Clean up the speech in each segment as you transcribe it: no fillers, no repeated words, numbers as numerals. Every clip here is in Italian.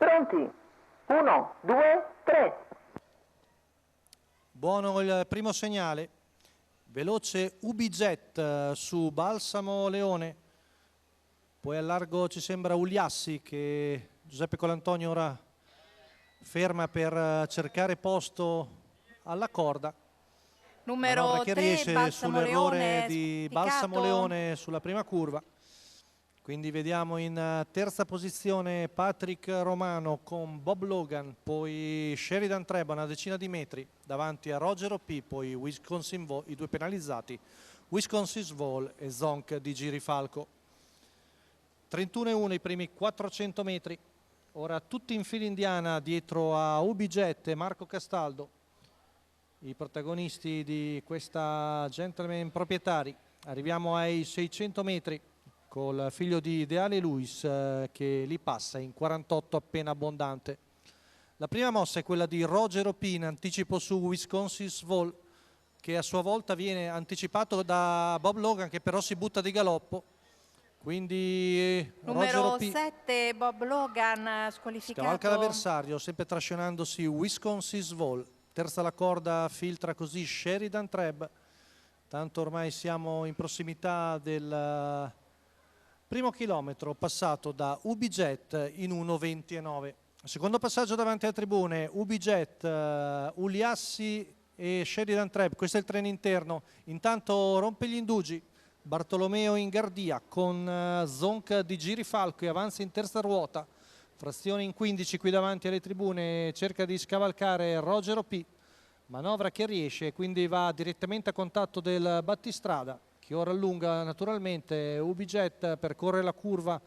Pronti? 1, 2, 3. Buono il primo segnale. Veloce UbiJet su Balsamo Leone. Poi al largo ci sembra Uliassi che Giuseppe Colantonio ora ferma per cercare posto alla corda. Numero che 3, riesce Balsamo sull'errore Leone, di piccato. Balsamo Leone sulla prima curva. Quindi vediamo in terza posizione Patrick Romano con Bob Logan, poi Sheridan Treba una decina di metri davanti a Roger O'P, poi Wisconsin Vol, i due penalizzati, Wisconsin Vol e Zonk di Girifalco. 31,1 i primi 400 metri. Ora tutti in fila indiana dietro a UbiJet e Marco Castaldo, i protagonisti di questa Gentleman Proprietari. Arriviamo ai 600 metri col figlio di Ideale Luis che li passa in 48 appena abbondante. La prima mossa è quella di Roger O'P in anticipo su Wisconsin Vol, che a sua volta viene anticipato da Bob Logan, che però si butta di galoppo. Quindi Roger Numero O'P 7, Bob Logan, squalificato. scavalca l'avversario, sempre trascinandosi Wisconsin Vol. Terza la corda, filtra così Sheridan Treb. Tanto ormai siamo in prossimità del primo chilometro, passato da UbiJet in 1,29. Secondo passaggio davanti alle tribune, UbiJet, Uliassi e Sheridan Treb. Questo è il treno interno. Intanto rompe gli indugi Bartolomeo in Gardia con Zonk di Girifalco e avanza in terza ruota. Frazione in 15 qui davanti alle tribune, cerca di scavalcare Roger O'P, manovra che riesce, quindi va direttamente a contatto del battistrada che ora allunga naturalmente. UbiJet percorre la curva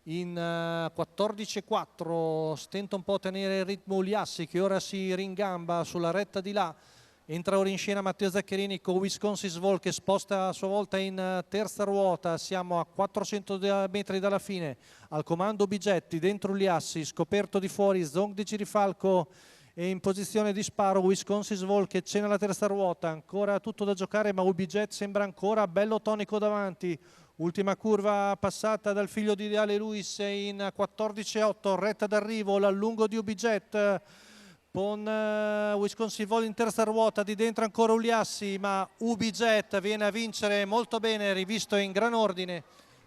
in 14,4, stenta un po' a tenere il ritmo Uliassi che ora si ringamba sulla retta di là. Entra ora in scena Matteo Zaccherini con Wisconsin Vol che sposta a sua volta in terza ruota. Siamo a 400 metri dalla fine. Al comando Bigetti, dentro Uliassi, scoperto di fuori Zonk di Girifalco e in posizione di sparo Wisconsin Vol che cena la terza ruota. Ancora tutto da giocare, ma UbiJet sembra ancora bello tonico davanti. Ultima curva passata dal figlio di Ideale Luis in 14,8, retta d'arrivo, l'allungo di UbiJet con Wisconsin Vol in terza ruota, di dentro ancora Uliassi, ma UbiJet viene a vincere molto bene, rivisto in gran ordine.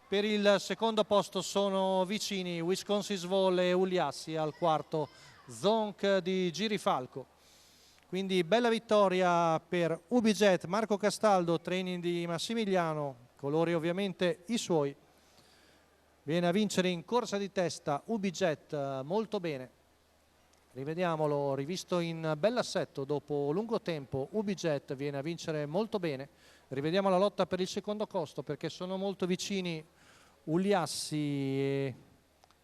Per il secondo posto sono vicini Wisconsin Vol e Uliassi, al quarto Zonk di Girifalco. Quindi bella vittoria per UbiJet, Marco Castaldo, training di Massimiliano, colori ovviamente i suoi. Viene a vincere in corsa di testa UbiJet molto bene. Rivediamolo, rivisto in bell'assetto dopo lungo tempo. UbiJet viene a vincere molto bene. Rivediamo la lotta per il secondo posto perché sono molto vicini Uliassi e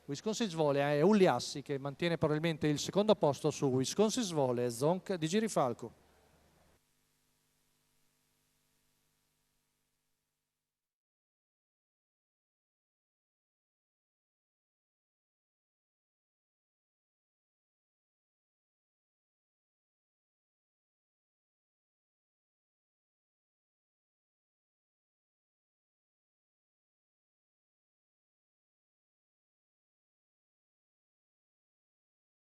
Wisconsin Vol e Uliassi che mantiene probabilmente il secondo posto su Wisconsin Vol e Zonk di Girifalco.